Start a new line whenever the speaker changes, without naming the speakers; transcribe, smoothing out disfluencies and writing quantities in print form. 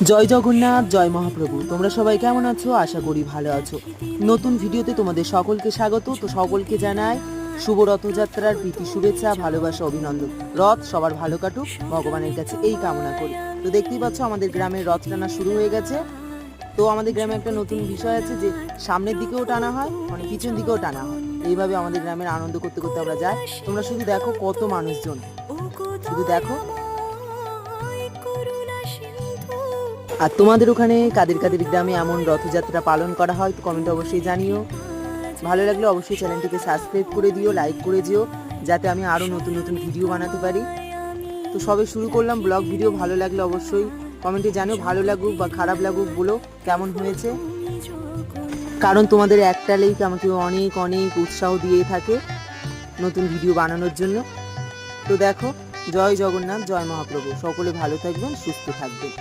জয় জগন্নাথ, জয় মহাপ্রভু। তোমরা সবাই কেমন আছো? আশা করি ভালো আছো। নতুন ভিডিওতে তোমাদের সকলকে স্বাগত। তো সকলকে জানাই শুভ রথযাত্রার প্রীতি শুভেচ্ছা, ভালোবাসা, অভিনন্দন। রথ সবার ভালো কাটুক, ভগবানের কাছে এই কামনা করি। তো দেখতেই পাচ্ছ আমাদের গ্রামের রথ টানা শুরু হয়ে গেছে। তো আমাদের গ্রামে একটা নতুন বিষয় আছে যে সামনের দিকেও টানা হয়, মানে পিছন দিকেও টানা হয়। এইভাবে আমাদের গ্রামের আনন্দ করতে করতে আমরা যাই। তোমরা শুধু দেখো কত মানুষজন, শুধু দেখো। আর তোমাদের ওখানে কাদের কাদের গ্রামে এমন রথযাত্রা পালন করা হয় তো কমেন্টে অবশ্যই জানিও। ভালো লাগলে অবশ্যই চ্যানেলটিকে সাবস্ক্রাইব করে দিও, লাইক করে দিও, যাতে আমি আরও নতুন নতুন ভিডিও বানাতে পারি। তো সবে শুরু করলাম ব্লগ ভিডিও। ভালো লাগলে অবশ্যই কমেন্টে জানিও, ভালো লাগুক বা খারাপ লাগুক বলো কেমন হয়েছে। কারণ তোমাদের একটা লাইক আমাকে অনেক অনেক উৎসাহ দিয়ে থাকে নতুন ভিডিও বানানোর জন্য। তো দেখো, জয় জগন্নাথ, জয় মহাপ্রভু। সকলে ভালো থাকবেন, সুস্থ থাকবেন।